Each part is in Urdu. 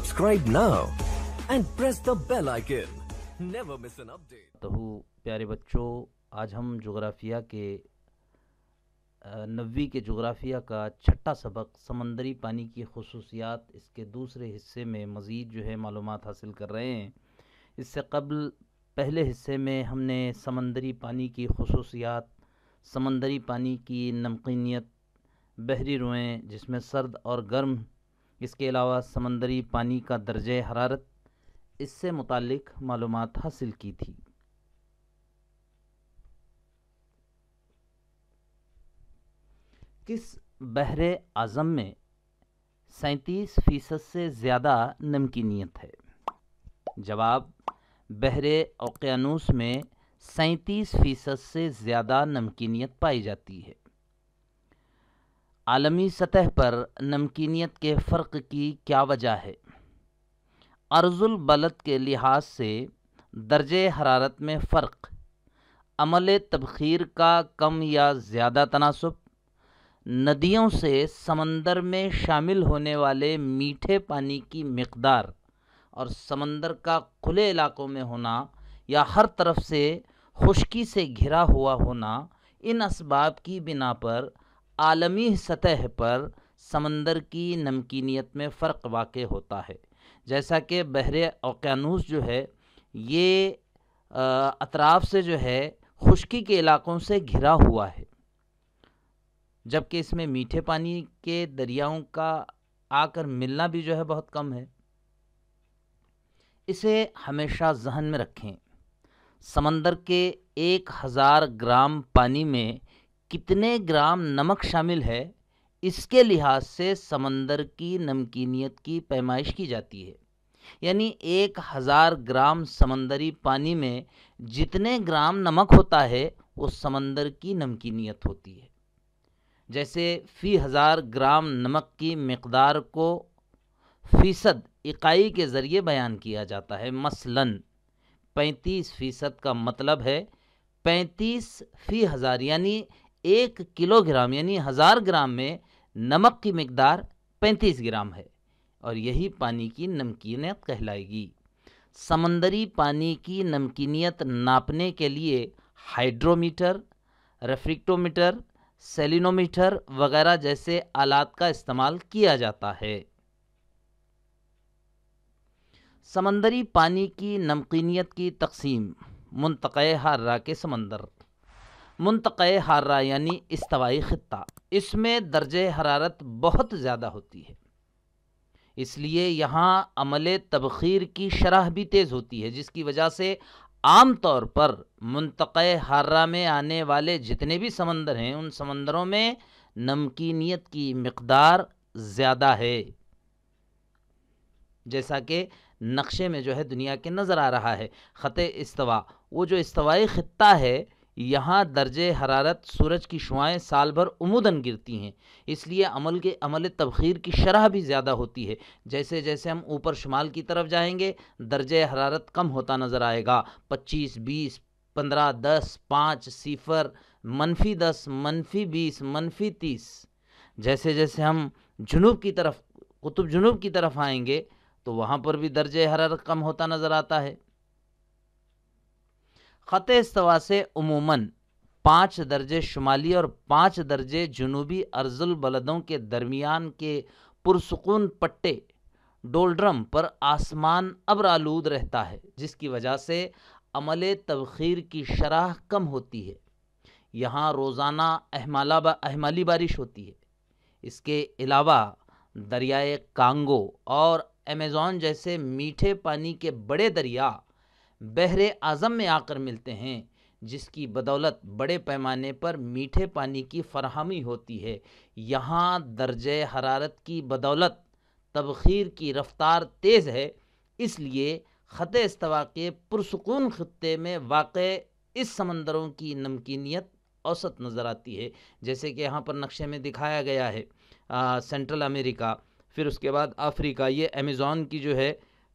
Subscribe now and press the bell icon. Never miss an update. تو پیارے بچوں، آج ہم جغرافیہ کے 9ویں کے جغرافیہ کا چھٹا سبق سمندری پانی کی خصوصیات اس کے دوسرے حصے میں مزید معلومات حاصل کر رہے ہیں۔ اس سے قبل پہلے حصے میں ہم نے سمندری پانی کی خصوصیات، سمندری پانی کی نمکینیت، بحری روئیں جس میں سرد اور گرم، اس کے علاوہ سمندری پانی کا درجہ حرارت، اس سے متعلق معلومات حاصل کی تھی۔ کس بحر اعظم میں 37% سے زیادہ نمکینیت ہے؟ جواب: بحر اوقیانوس میں 37% سے زیادہ نمکینیت پائی جاتی ہے۔ عالمی سطح پر نمکینیت کے فرق کی کیا وجہ ہے؟ عرض البلد کے لحاظ سے درجہ حرارت میں فرق، عمل تبخیر کا کم یا زیادہ تناسب، ندیوں سے سمندر میں شامل ہونے والے میٹھے پانی کی مقدار اور سمندر کا کھلے علاقوں میں ہونا یا ہر طرف سے خشکی سے گھرا ہوا ہونا، ان اسباب کی بنا پر عالمی سطح پر سمندر کی نمکینیت میں فرق واقع ہوتا ہے۔ جیسا کہ بحر اوقیانوس یہ اطراف سے خشکی کے علاقوں سے گھرا ہوا ہے، جبکہ اس میں میٹھے پانی کے دریاؤں کا آ کر ملنا بھی بہت کم ہے۔ اسے ہمیشہ ذہن میں رکھیں۔ سمندر کے 1000 گرام پانی میں کتنے گرام نمک شامل ہے، اس کے لحاظ سے سمندر کی نمکینیت کی پیمائش کی جاتی ہے۔ یعنی 1000 گرام سمندری پانی میں جتنے گرام نمک ہوتا ہے وہ سمندر کی نمکینیت ہوتی ہے۔ جیسے فی 1000 گرام نمک کی مقدار کو فیصد اکائی کے ذریعے بیان کیا جاتا ہے۔ مثلاً 35% کا مطلب ہے 35 فی 1000، یعنی 1 کلو گرام یعنی 1000 گرام میں نمک کی مقدار 35 گرام ہے، اور یہی پانی کی نمکینیت کہلائے گی۔ سمندری پانی کی نمکینیت ناپنے کے لیے ہائیڈرومیٹر، ریفریکٹومیٹر، سیلینومیٹر وغیرہ جیسے آلات کا استعمال کیا جاتا ہے۔ سمندری پانی کی نمکینیت کی تقسیم۔ منطقہ حارہ کے سمندر۔ منطقہ حارہ یعنی استوائی خطہ، اس میں درجہ حرارت بہت زیادہ ہوتی ہے، اس لیے یہاں عمل تبخیر کی شرح بھی تیز ہوتی ہے، جس کی وجہ سے عام طور پر منطقہ حارہ میں آنے والے جتنے بھی سمندر ہیں ان سمندروں میں نمکینیت کی مقدار زیادہ ہے، جیسا کہ نقشے میں دنیا کے نظر آ رہا ہے۔ خط استوا، وہ جو استوائی خطہ ہے، یہاں درجہ حرارت سورج کی شعاعیں سال بھر عموداً گرتی ہیں، اس لیے عمل تبخیر کی شرح بھی زیادہ ہوتی ہے۔ جیسے جیسے ہم اوپر شمال کی طرف جائیں گے درجہ حرارت کم ہوتا نظر آئے گا، 25، 20، 15، 10، 5، 0، -10، -20، -30۔ جیسے جیسے ہم جنوب کی طرف، قطب جنوب کی طرف آئیں گے تو وہاں پر بھی درجہ حرارت کم ہوتا نظر آتا ہے۔ خط استوا سے عموماً 5 درجے شمالی اور 5 درجے جنوبی عرض البلدوں کے درمیان کے پرسکون پٹے ڈولڈرم پر آسمان ابر آلود رہتا ہے، جس کی وجہ سے عمل تبخیر کی شرح کم ہوتی ہے۔ یہاں روزانہ اہمالی بارش ہوتی ہے۔ اس کے علاوہ دریائے کانگو اور ایمیزون جیسے میٹھے پانی کے بڑے دریا بحر اعظم میں آ کر ملتے ہیں، جس کی بدولت بڑے پیمانے پر میٹھے پانی کی فراہمی ہوتی ہے۔ یہاں درجہ حرارت کی بدولت تبخیر کی رفتار تیز ہے، اس لیے خط استوا کے پرسکون خطے میں واقع اس سمندروں کی نمکینیت اوسط نظر آتی ہے، جیسے کہ یہاں پر نقشے میں دکھایا گیا ہے۔ سینٹرل امریکہ، پھر اس کے بعد افریقہ، یہ ایمیزون کی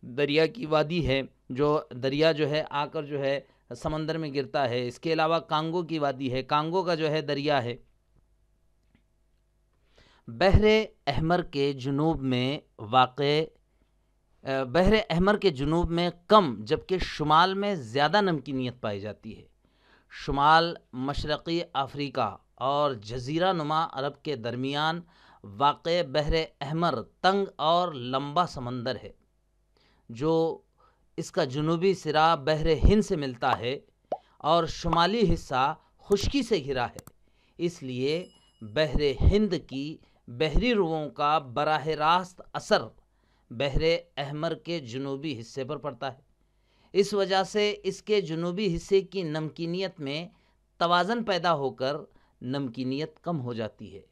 دریا کی وادی ہے، جو دریا آ کر سمندر میں گرتا ہے۔ اس کے علاوہ کانگو کی وادی ہے، کانگو کا دریا ہے۔ بحر احمر کے جنوب میں واقع بحر احمر کے جنوب میں کم جبکہ شمال میں زیادہ نمکینیت پائی جاتی ہے۔ شمال مشرقی افریقہ اور جزیرہ نما عرب کے درمیان واقع بحر احمر تنگ اور لمبا سمندر ہے جو اس کا جنوبی سرا بحر ہند سے ملتا ہے اور شمالی حصہ خشکی سے گھرا ہے۔ اس لیے بحر ہند کی بحری روؤں کا براہ راست اثر بحر احمر کے جنوبی حصے پر پڑتا ہے۔ اس وجہ سے اس کے جنوبی حصے کی نمکینیت میں توازن پیدا ہو کر نمکینیت کم ہو جاتی ہے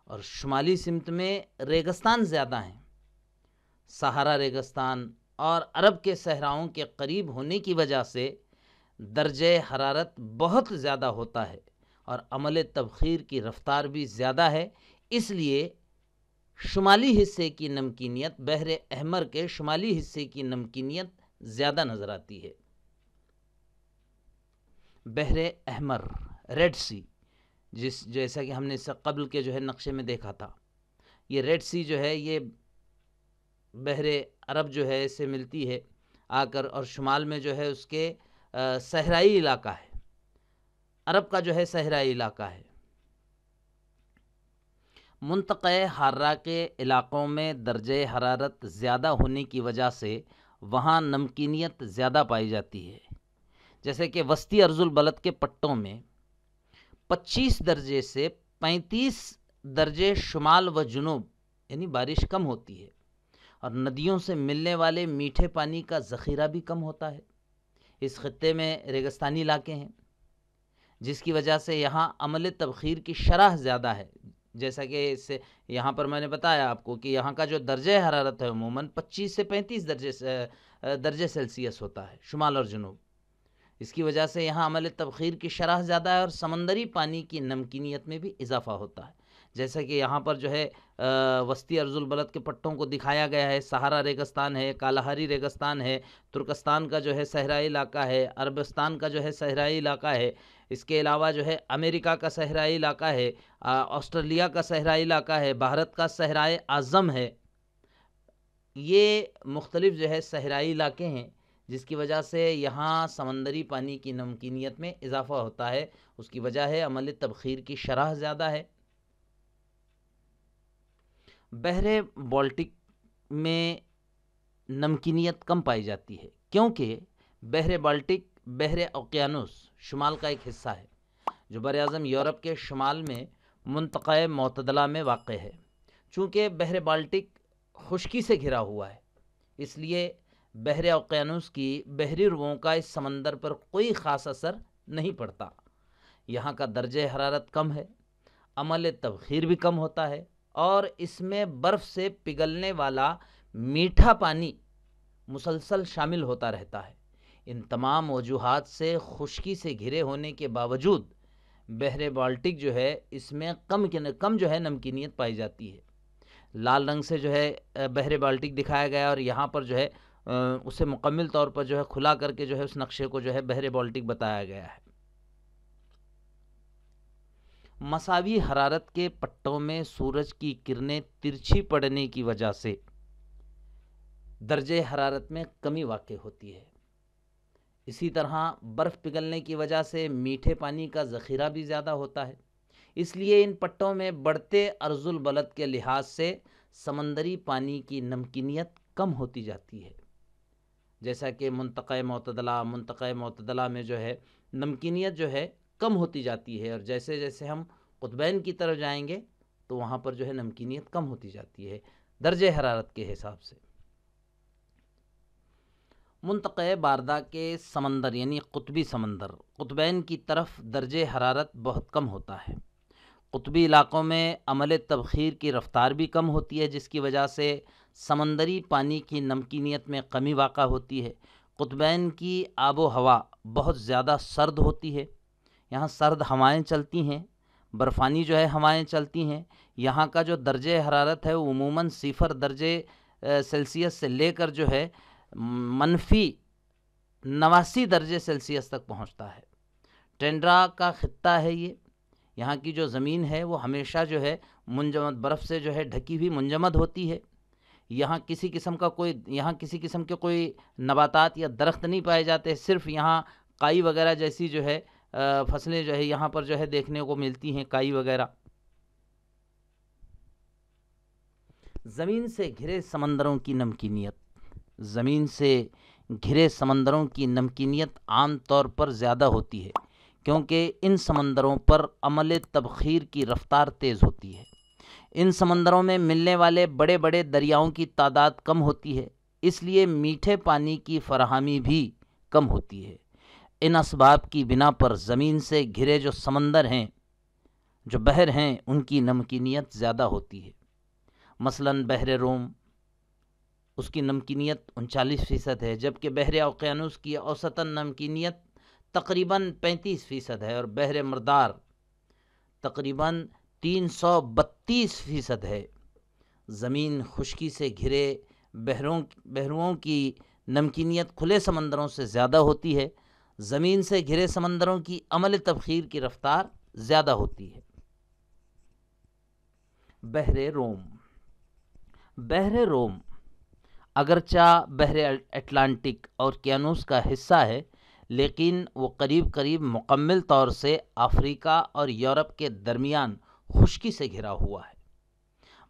اور شمالی سمت میں ریگستان زیادہ ہیں۔ صحارا ریگستان اور عرب کے صحراؤں کے قریب ہونے کی وجہ سے درجہ حرارت بہت زیادہ ہوتا ہے اور عمل تبخیر کی رفتار بھی زیادہ ہے۔ اس لیے شمالی حصے کی نمکینیت بحر احمر کے شمالی حصے کی نمکینیت زیادہ نظر آتی ہے۔ بحر احمر ریڈ سی، جیسا کہ ہم نے اس سے قبل کے نقشے میں دیکھا تھا، یہ ریڈ سی یہ بحر عرب سے ملتی ہے آ کر، اور شمال میں اس کے صحرائی علاقہ ہے، عرب کا صحرائی علاقہ ہے۔ منطقہ حارہ کے علاقوں میں درجہ حرارت زیادہ ہونے کی وجہ سے وہاں نمکینیت زیادہ پائی جاتی ہے، جیسے کہ وسطی ارض البلد کے پٹوں میں 25 درجے سے 35 درجے شمال و جنوب یعنی بارش کم ہوتی ہے، اور ندیوں سے ملنے والے میٹھے پانی کا ذخیرہ بھی کم ہوتا ہے۔ اس خطے میں ریگستانی علاقے ہیں جس کی وجہ سے یہاں عمل تبخیر کی شرح زیادہ ہے، جیسا کہ اس سے یہاں پر میں نے بتایا آپ کو کہ یہاں کا درجہ حرارت ہے عموماً 25 سے 35 درجے سیلسیس ہوتا ہے شمال اور جنوب۔ اس کی وجہ سے یہاں عمل تبخیر کی شرح زیادہ ہے اور سمندری پانی کی نمکینیت میں بھی اضافہ ہوتا ہے، جیسا کہ یہاں پر وسطی ارض البلد کے پٹوں کو دکھایا گیا ہے۔ صحارا ریگستان ہے، کالہاری ریگستان ہے، ترکستان کا صحرائی علاقہ ہے، عربستان کا صحرائی علاقہ ہے، اس کے علاوہ امریکہ کا صحرائی علاقہ ہے، آسٹریلیا کا صحرائی علاقہ ہے، بھارت کا صحرائے اعظم ہے۔ یہ مختلف صحرائی علاقے ہیں جس کی وجہ سے یہاں سمندری پانی کی نمکینیت میں اضافہ ہوتا ہے۔ اس کی وجہ ہے عمل تبخیر کی شرح زیادہ ہے۔ بحر بالٹک میں نمکینیت کم پائی جاتی ہے کیونکہ بحر بالٹک بحر اوقیانوس شمال کا ایک حصہ ہے جو براعظم یورپ کے شمال میں منطقہ معتدلہ میں واقع ہے۔ چونکہ بحر بالٹک خشکی سے گھرا ہوا ہے، اس لیے بحر اوقیانوس کی بحری روؤں کا اس سمندر پر کوئی خاص اثر نہیں پڑتا۔ یہاں کا درجہ حرارت کم ہے، عمل تبخیر بھی کم ہوتا ہے، اور اس میں برف سے پگھلنے والا میٹھا پانی مسلسل شامل ہوتا رہتا ہے۔ ان تمام وجوہات سے خشکی سے گھرے ہونے کے باوجود بحر بالٹک اس میں کم نمکینیت پائی جاتی ہے۔ لال رنگ سے بحر بالٹک دکھایا گیا اور یہاں پر اسے مکمل طور پر کھلا کر کے اس نقشے کو بحر بالٹک بتایا گیا ہے۔ مساوی حرارت کے پٹوں میں سورج کی کرنیں ترچھی پڑنے کی وجہ سے درجہ حرارت میں کمی واقع ہوتی ہے۔ اسی طرح برف پگھلنے کی وجہ سے میٹھے پانی کا ذخیرہ بھی زیادہ ہوتا ہے، اس لیے ان پٹوں میں بڑھتے ارض البلد کے لحاظ سے سمندری پانی کی نمکینیت کم ہوتی جاتی ہے، جیسا کہ منطقہ معتدلہ میں نمکینیت کم ہوتی جاتی ہے، اور جیسے جیسے ہم قطبین کی طرف جائیں گے تو وہاں پر نمکینیت کم ہوتی جاتی ہے درجہ حرارت کے حساب سے۔ منطقہ باردہ کے سمندر یعنی قطبی سمندر، قطبین کی طرف درجہ حرارت بہت کم ہوتا ہے۔ قطبی علاقوں میں عمل تبخیر کی رفتار بھی کم ہوتی ہے، جس کی وجہ سے سمندری پانی کی نمکینیت میں کمی واقع ہوتی ہے۔ قطبین کی آب و ہوا بہت زیادہ سرد ہوتی ہے، یہاں سرد ہوائیں چلتی ہیں، برفانی ہوائیں چلتی ہیں۔ یہاں کا درجہ حرارت ہے وہ عموماً 0 درجے سیلسیس سے لے کر -89 درجے سیلسیس تک پہنچتا ہے۔ ٹینڈرا کا خطہ ہے یہ، یہاں کی زمین ہے وہ ہمیشہ منجمد برف سے ڈھکی ہوئی منجمد ہوتی ہے۔ یہاں کسی قسم کے کوئی نباتات یا درخت نہیں پائے جاتے، صرف یہاں کائی وغیرہ جیسی جو ہے فصلیں جو ہے یہاں پر جو ہے دیکھنے کو ملتی ہیں، کائی وغیرہ۔ زمین سے گھرے سمندروں کی نمکینیت، زمین سے گھرے سمندروں کی نمکینیت عام طور پر زیادہ ہوتی ہے، کیونکہ ان سمندروں پر عمل تبخیر کی رفتار تیز ہوتی ہے۔ ان سمندروں میں ملنے والے بڑے بڑے دریاؤں کی تعداد کم ہوتی ہے، اس لیے میٹھے پانی کی فراہمی بھی کم ہوتی ہے۔ ان اسباب کی بنا پر زمین سے گھرے جو سمندر ہیں، جو بحر ہیں، ان کی نمکینیت زیادہ ہوتی ہے۔ مثلاً بحر روم، اس کی نمکینیت 39% ہے، جبکہ بحر اوقیانوس کی اوسطاً نمکینیت تقریباً 35% ہے، اور بحر مردار تقریباً 332% ہے۔ زمین خشکی سے گھرے بحروں کی نمکینیت کھلے سمندروں سے زیادہ ہوتی ہے۔ زمین سے گھرے سمندروں کی عمل تبخیر کی رفتار زیادہ ہوتی ہے۔ بحر روم، بحر روم اگرچہ بحر اٹلانٹک اور اوقیانوس کا حصہ ہے، لیکن وہ قریب مکمل طور سے افریقہ اور یورپ کے درمیان خشکی سے گھرا ہوا ہے۔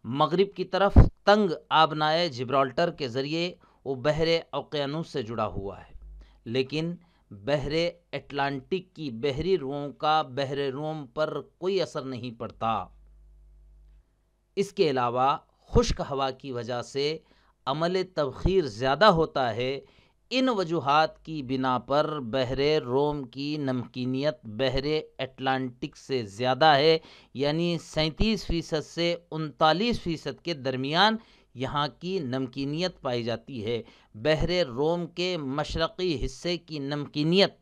مغرب کی طرف تنگ آبنائے جبرالٹر کے ذریعے وہ بحر اوقیانوس سے جڑا ہوا ہے، لیکن بحر اٹلانٹک کی بحری روؤں کا بحر روم پر کوئی اثر نہیں پڑتا۔ اس کے علاوہ خشک ہوا کی وجہ سے عمل تبخیر زیادہ ہوتا ہے۔ ان وجوہات کی بنا پر بحر روم کی نمکینیت بحر اٹلانٹک سے زیادہ ہے، یعنی 37% سے 39% کے درمیان یہاں کی نمکینیت پائی جاتی ہے۔ بحر روم کے مشرقی حصے کی نمکینیت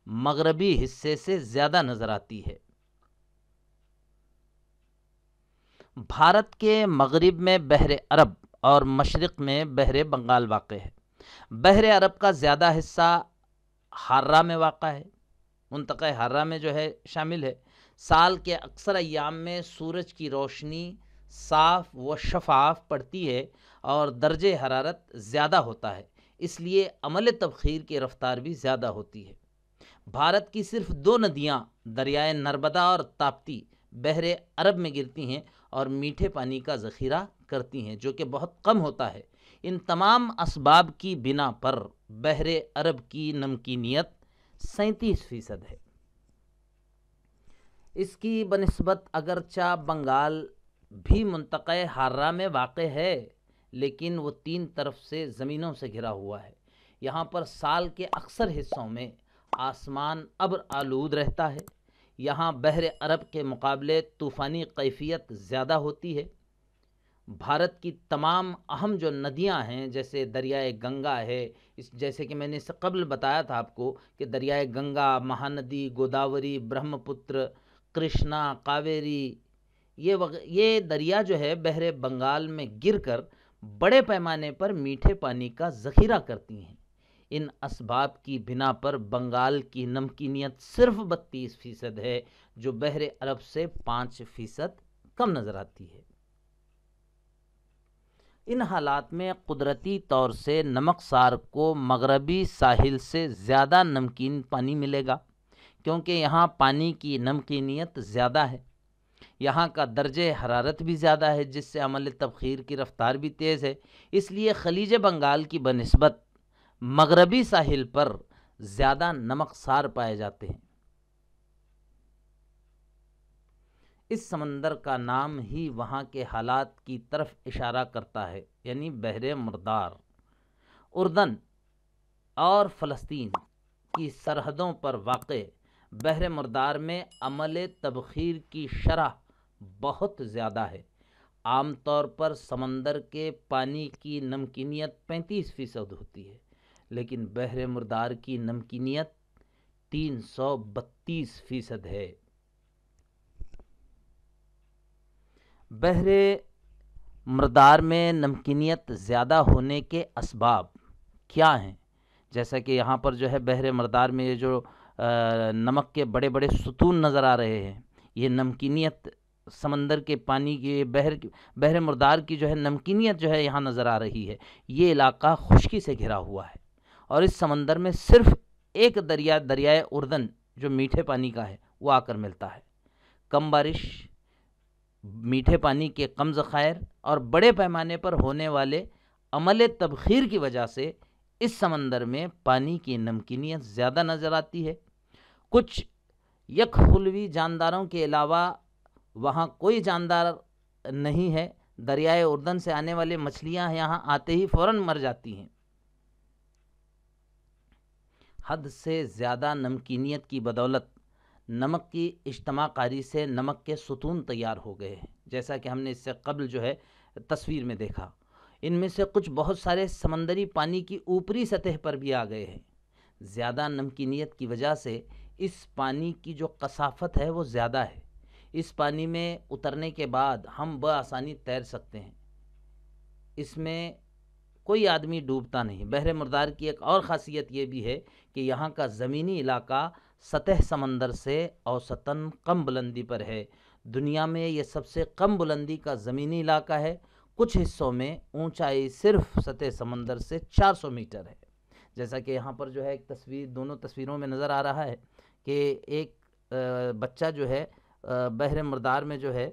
مغربی حصے سے زیادہ نظر آتی ہے۔ بھارت کے مغرب میں بحر عرب اور مشرق میں بحر بنگال واقع ہے۔ بحر عرب کا زیادہ حصہ حارہ میں واقع ہے، منطقہ حارہ میں جو ہے شامل ہے۔ سال کے اکثر ایام میں سورج کی روشنی صاف و شفاف پڑتی ہے اور درجہ حرارت زیادہ ہوتا ہے، اس لیے عمل تبخیر کی رفتار بھی زیادہ ہوتی ہے۔ بھارت کی صرف 2 ندیاں دریائے نرمدا اور تاپتی بحر عرب میں گرتی ہیں اور میٹھے پانی کا ذخیرہ کرتی ہیں، جو کہ بہت کم ہوتا ہے۔ ان تمام اسباب کی بنا پر بحر عرب کی نمکینیت 37% ہے۔ اس کی بنسبت اگرچہ بنگال بھی منطقہ حارہ میں واقع ہے، لیکن وہ 3 طرف سے زمینوں سے گھرا ہوا ہے۔ یہاں پر سال کے اکثر حصوں میں آسمان ابر آلود رہتا ہے۔ یہاں بحر عرب کے مقابلے طوفانی کیفیت زیادہ ہوتی ہے۔ بھارت کی تمام اہم جو ندیاں ہیں، جیسے دریائے گنگا ہے، جیسے کہ میں نے اس سے قبل بتایا تھا آپ کو کہ دریائے گنگا، مہاندی، گوداوری، برہم پتر، کرشنا، کاویری، یہ دریا جو ہے بحر بنگال میں گر کر بڑے پیمانے پر میٹھے پانی کا ذخیرہ کرتی ہیں۔ ان اسباب کی بنا پر بنگال کی نمکینیت صرف 32% ہے، جو بحر عرب سے 5% کم نظر آتی ہے۔ ان حالات میں قدرتی طور سے نمکسار کو مغربی ساحل سے زیادہ نمکین پانی ملے گا، کیونکہ یہاں پانی کی نمکینیت زیادہ ہے۔ یہاں کا درجہ حرارت بھی زیادہ ہے، جس سے عمل تبخیر کی رفتار بھی تیز ہے، اس لیے خلیج بنگال کی بنسبت مغربی ساحل پر زیادہ نمکسار پائے جاتے ہیں۔ اس سمندر کا نام ہی وہاں کے حالات کی طرف اشارہ کرتا ہے، یعنی بحر مردار۔ اردن اور فلسطین کی سرحدوں پر واقع بحر مردار میں عمل تبخیر کی شرح بہت زیادہ ہے۔ عام طور پر سمندر کے پانی کی نمکینیت 35% ہوتی ہے، لیکن بحر مردار کی نمکینیت 332% ہے۔ بحر مردار میں نمکینیت زیادہ ہونے کے اسباب کیا ہیں؟ جیسا کہ یہاں پر جو ہے بحر مردار میں جو نمک کے بڑے بڑے ستون نظر آ رہے ہیں، یہ نمکینیت سمندر کے پانی کی بحر مردار کی جو ہے نمکینیت جو ہے یہاں نظر آ رہی ہے۔ یہ علاقہ خشکی سے گھرا ہوا ہے اور اس سمندر میں صرف ایک دریائے اردن جو میٹھے پانی کا ہے وہ آ کر ملتا ہے۔ کم بارش، میٹھے پانی کے کم ذخائر اور بڑے پیمانے پر ہونے والے عمل تبخیر کی وجہ سے اس سمندر میں پانی کی نمکینیت زیادہ نظر آتی ہے۔ کچھ یک خلوی جانداروں کے علاوہ وہاں کوئی جاندار نہیں ہے۔ دریائے اردن سے آنے والی مچھلیاں یہاں آتے ہی فوراً مر جاتی ہیں۔ حد سے زیادہ نمکینیت کی بدولت نمک کی اجتماع کاری سے نمک کے ستون تیار ہو گئے ہیں، جیسا کہ ہم نے اس سے قبل جو ہے تصویر میں دیکھا۔ ان میں سے کچھ بہت سارے سمندری پانی کی اوپری سطح پر بھی آ گئے ہیں۔ زیادہ نمکینیت کی وجہ سے اس پانی کی جو کثافت ہے وہ زیادہ ہے۔ اس پانی میں اترنے کے بعد ہم بآسانی تیر سکتے ہیں۔ اس میں کوئی آدمی ڈوبتا نہیں۔ بحر مردار کی ایک اور خاصیت یہ بھی ہے کہ یہاں کا زمینی علاقہ سطح سمندر سے اوسطاً کم بلندی پر ہے۔ دنیا میں یہ سب سے کم بلندی کا زمینی علاقہ ہے۔ کچھ حصوں میں اونچائی صرف سطح سمندر سے 400 میٹر ہے، جیسا کہ یہاں پر جو ہے ایک تصویر دونوں تصویروں میں نظر آ رہا ہے کہ ایک بچہ جو ہے بحر مردار میں جو ہے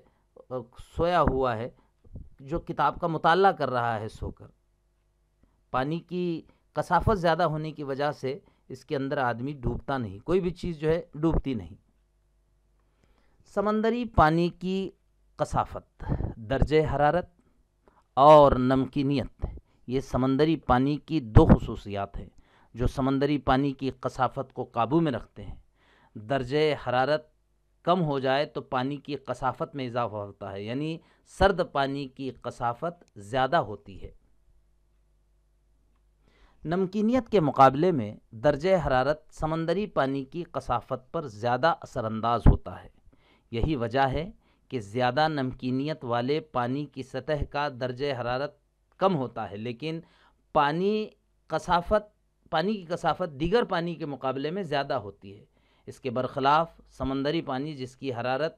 سویا ہوا ہے، جو کتاب کا مطالعہ کر رہا ہے سو کر۔ پانی کی کثافت زیادہ ہونے کی وجہ سے اس کے اندر آدمی ڈوبتا نہیں، کوئی بھی چیز جو ہے ڈوبتی نہیں۔ سمندری پانی کی کثافت، درجہ حرارت اور نمکینیت، یہ سمندری پانی کی دو خصوصیات ہیں جو سمندری پانی کی کثافت کو قابو میں رکھتے ہیں۔ درجہ حرارت کم ہو جائے تو پانی کی کثافت میں اضافہ ہوتا ہے، یعنی سرد پانی کی کثافت زیادہ ہوتی ہے۔ نمکینیت کے مقابلے میں درجہ حرارت سمندری پانی کی کثافت پر زیادہ اثر انداز ہوتا ہے۔ یہی وجہ ہے کہ زیادہ نمکینیت والے پانی کی سطح کا درجہ حرارت کم ہوتا ہے، لیکن پانی کی کثافت دیگر پانی کے مقابلے میں زیادہ ہوتی ہے۔ اس کے برخلاف سمندری پانی جس کی حرارت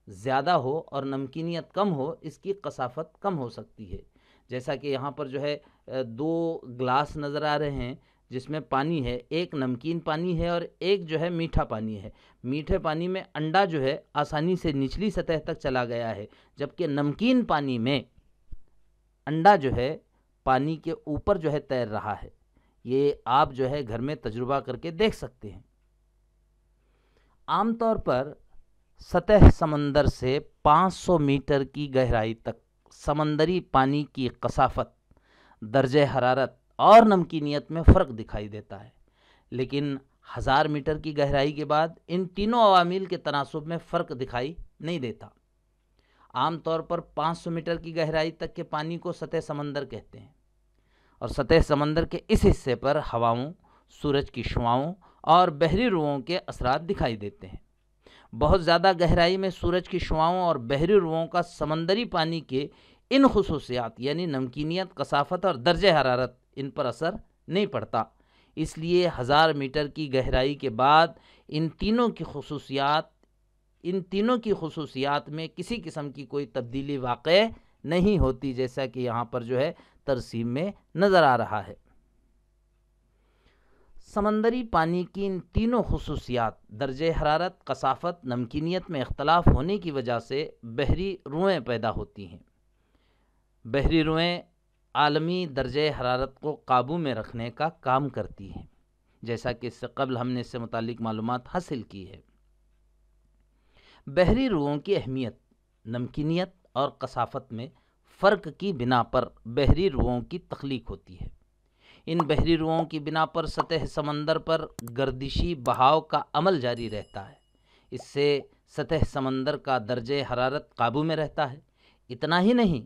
زیادہ ہو اور نمکینیت کم ہو، اس کی کثافت کم ہو سکتی ہے۔ جیسا کہ یہاں پر جو ہے 2 گلاس نظر آ رہے ہیں جس میں پانی ہے، ایک نمکین پانی ہے اور ایک جو ہے میٹھا پانی ہے۔ میٹھے پانی میں انڈا جو ہے آسانی سے نچلی سطح تک چلا گیا ہے، جبکہ نمکین پانی میں انڈا جو ہے پانی کے اوپر جو ہے تیر رہا ہے۔ یہ آپ جو ہے گھر میں تجربہ کر کے دیکھ سکتے ہیں۔ عام طور پر سطح سمندر سے 500 میٹر کی گہرائی تک سمندری پانی کی کثافت، درجہ حرارت اور نمکینیت میں فرق دکھائی دیتا ہے، لیکن 1000 میٹر کی گہرائی کے بعد ان تینوں عوامل کے تناسب میں فرق دکھائی نہیں دیتا۔ عام طور پر 500 میٹر کی گہرائی تک کے پانی کو سطح سمندر کہتے ہیں، اور سطح سمندر کے اس حصے پر ہواؤں، سورج کی شعاؤں اور بحری روؤں کے اثرات دکھائی دیتے ہیں۔ بہت زیادہ گہرائی میں سورج کی شعاؤں اور بحری روؤں کا سمندری پانی کے ان خصوصیات یعنی نمکینیت، کثافت اور درجہ حرارت ان پر اثر نہیں پڑتا۔ اس لیے 1000 میٹر کی گہرائی کے بعد ان تینوں کی خصوصیات میں کسی قسم کی کوئی تبدیلی واقع نہیں ہوتی، جیسا کہ یہاں پر جو ہے ترسیم میں نظر آ رہا ہے۔ سمندری پانی کی ان تینوں خصوصیات درجہ حرارت، کثافت، نمکینیت میں اختلاف ہونے کی وجہ سے بحری روئیں پیدا ہوتی ہیں۔ بحری روئیں عالمی درجہ حرارت کو قابو میں رکھنے کا کام کرتی ہیں، جیسا کہ اس سے قبل ہم نے اس سے متعلق معلومات حاصل کی ہے۔ بحری روؤں کی اہمیت نمکینیت اور کثافت میں فرق کی بنا پر بحری روؤں کی تخلیق ہوتی ہے۔ ان بحری روؤں کی بنا پر سطح سمندر پر گردشی بہاؤ کا عمل جاری رہتا ہے۔ اس سے سطح سمندر کا درجہ حرارت قابو میں رہتا ہے۔ اتنا ہی نہیں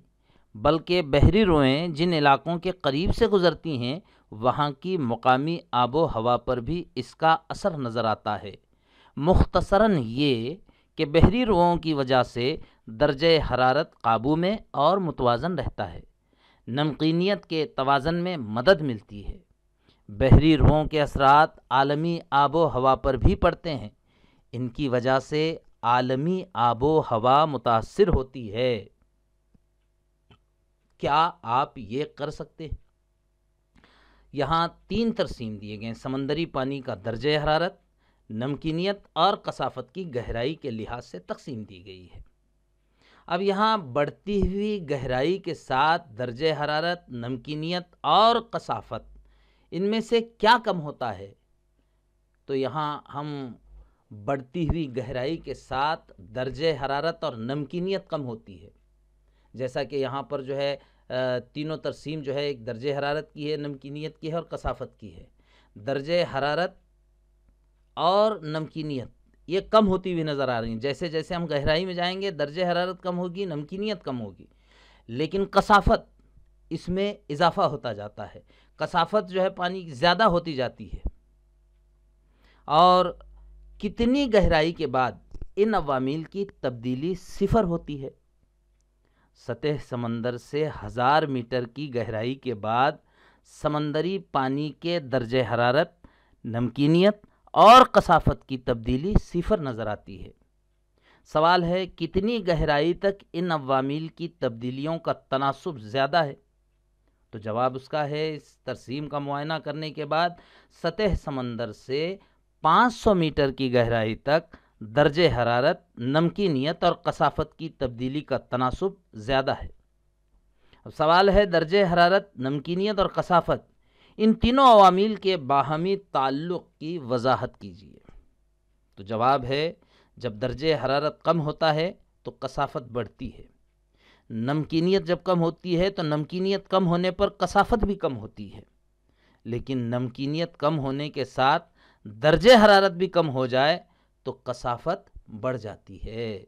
بلکہ بحری روئیں جن علاقوں کے قریب سے گزرتی ہیں وہاں کی مقامی آب و ہوا پر بھی اس کا اثر نظر آتا ہے۔ مختصراً یہ کہ بحری روؤں کی وجہ سے درجہ حرارت قابو میں اور متوازن رہتا ہے، نمکینیت کے توازن میں مدد ملتی ہے۔ بحری روؤں کے اثرات عالمی آب و ہوا پر بھی پڑتے ہیں۔ ان کی وجہ سے عالمی آب و ہوا متاثر ہوتی ہے۔ کیا آپ یہ کر سکتے ہیں؟ یہاں 3 ترسیم دیے گئے ہیں۔ سمندری پانی کا درجہ حرارت، نمکینیت اور کثافت کی گہرائی کے لحاظ سے تقسیم دی گئی ہے۔ اب یہاں بڑھتی ہوئی گہرائی کے ساتھ درجہ حرارت، نمکینیت اور کثافت، ان میں سے کیا کم ہوتا ہے؟ تو یہاں ہم بڑھتی ہوئی گہرائی کے ساتھ درجہ حرارت اور نمکینیت کم ہوتی ہے، جیسا کہ یہاں پر جو ہے تینوں ترسیم جو ہے ایک درجہ حرارت کی ہے، نمکینیت کی ہے اور کثافت کی ہے۔ درجہ حرارت اور نمکینیت یہ کم ہوتی ہوئی نظر آ رہی ہیں۔ جیسے جیسے ہم گہرائی میں جائیں گے درجہ حرارت کم ہوگی، نمکینیت کم ہوگی، لیکن کثافت اس میں اضافہ ہوتا جاتا ہے۔ کثافت جو ہے پانی کی زیادہ ہوتی جاتی ہے، اور کتنی گہرائی کے بعد ان عوامل کی تبدیلی صفر ہوتی ہے؟ سطح سمندر سے 1000 میٹر کی گہرائی کے بعد سمندری پانی کے درجہ حرارت، نمکینیت اور کثافت کی تبدیلی صفر نظر آتی ہے۔ سوال ہے کتنی گہرائی تک ان عوامل کی تبدیلیوں کا تناسب زیادہ ہے؟ تو جواب اس کا ہے، اس ترسیم کا معائنہ کرنے کے بعد سطح سمندر سے 500 میٹر کی گہرائی تک درجہ حرارت، نمکینیت اور کثافت کی تبدیلی کا تناسب زیادہ ہے۔ اب سوال ہے درجہ حرارت، نمکینیت اور کثافت، ان تینوں عوامل کے باہمی تعلق کی وضاحت کیجیے۔ تو جواب ہے جب درجہ حرارت کم ہوتا ہے تو کثافت بڑھتی ہے، نمکینیت جب کم ہوتی ہے تو نمکینیت کم ہونے پر کثافت بھی کم ہوتی ہے، لیکن نمکینیت کم ہونے کے ساتھ درجہ حرارت بھی کم ہو جائے تو کثافت بڑھ جاتی ہے۔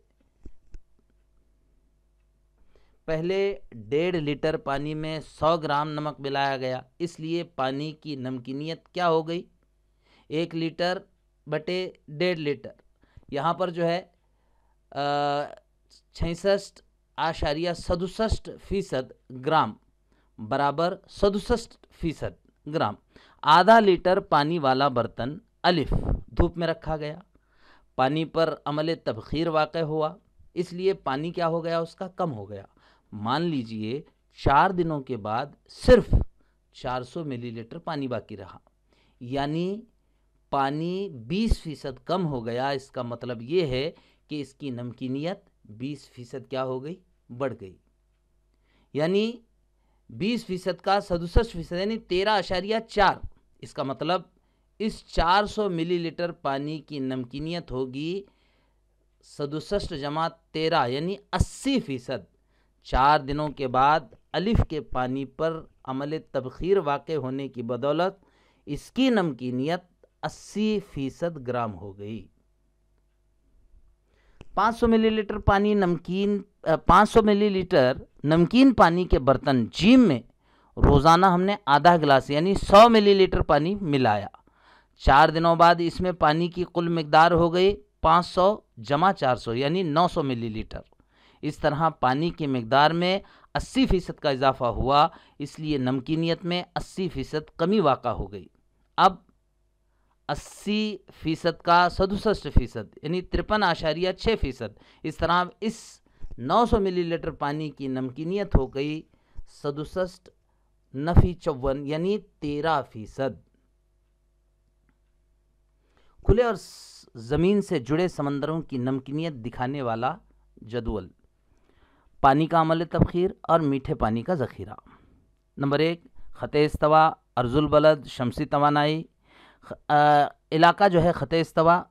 پہلے 1.5 لیٹر پانی میں 100 گرام نمک ملایا گیا، اس لیے پانی کی نمکینیت کیا ہو گئی؟ 1 لیٹر بٹے 1.5 لیٹر، یہاں پر جو ہے 66.67% گرام برابر 67% گرام۔ آدھا لیٹر پانی والا برتن الف دھوپ میں رکھا گیا، پانی پر عمل تبخیر واقع ہوا، اس لیے پانی کیا ہو گیا؟ اس کا کم ہو گیا۔ مان لیجئے 4 دنوں کے بعد صرف 400 ملی لیٹر پانی باقی رہا، یعنی پانی 20% کم ہو گیا۔ اس کا مطلب یہ ہے کہ اس کی نمکینیت 20% کیا ہو گئی؟ بڑھ گئی، یعنی 20% کا 67% یعنی 13.4۔ اس کا مطلب اس 400 ملی لیٹر پانی کی نمکینیت ہوگی 67 جمع 13 یعنی 80%۔ 4 دنوں کے بعد الف کے پانی پر عمل تبخیر واقع ہونے کی بدولت اس کی نمکینیت 80% گرام ہو گئی۔ 500 ملی لیٹر پانی 500 ملی لیٹر نمکین پانی کے برتن جیم میں روزانہ ہم نے آدھا گلاس یعنی 100 ملی لیٹر پانی ملایا۔ 4 دنوں بعد اس میں پانی کی کل مقدار ہو گئی 500 جمع 400 یعنی 900 ملی لیٹر۔ اس طرح پانی کی مقدار میں 80% کا اضافہ ہوا، اس لیے نمکینیت میں 80% کمی واقع ہو گئی۔ اب 80% کا 67% یعنی 53.6%۔ اس طرح اس 900 ملی لیٹر پانی کی نمکینیت ہو گئی 67 نفی 54 یعنی 13%۔ کھلے اور زمین سے جڑے سمندروں کی نمکینیت دکھانے والا جدول۔ پانی کا عمل تبخیر اور میٹھے پانی کا ذخیرہ۔ نمبر 1 خط استوا، ارض البلد، شمسی توانائی۔ علاقہ جو ہے خط استوا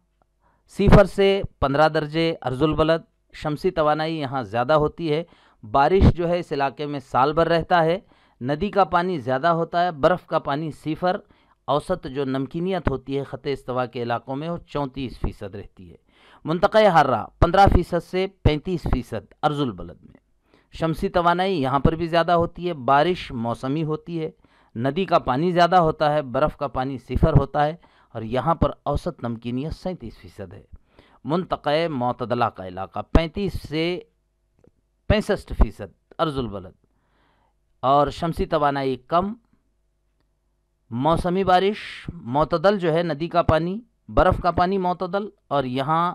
0 سے 15 درجے، ارض البلد شمسی توانائی یہاں زیادہ ہوتی ہے، بارش جو ہے اس علاقے میں سال بھر رہتا ہے، ندی کا پانی زیادہ ہوتا ہے، برف کا پانی 0۔ اوسط جو نمکینیت ہوتی ہے خط استوا کے علاقوں میں وہ 34% رہتی ہے۔ منطقہ حرہ 15% سے 35% ارض البلد میں۔ شمسی توانائی یہاں پر بھی زیادہ ہوتی ہے، بارش موسمی ہوتی ہے، ندی کا پانی زیادہ ہوتا ہے، برف کا پانی 0 ہوتا ہے، اور یہاں پر اوسط نمکینیت 37% ہے۔ منطقہ معتدلہ کا علاقہ 35 سے 65% ارض البلد، اور شمسی توانائی کم، موسمی بارش معتدل جو ہے، ندی کا پانی، برف کا پانی معتدل، اور یہاں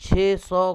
600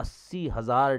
80,000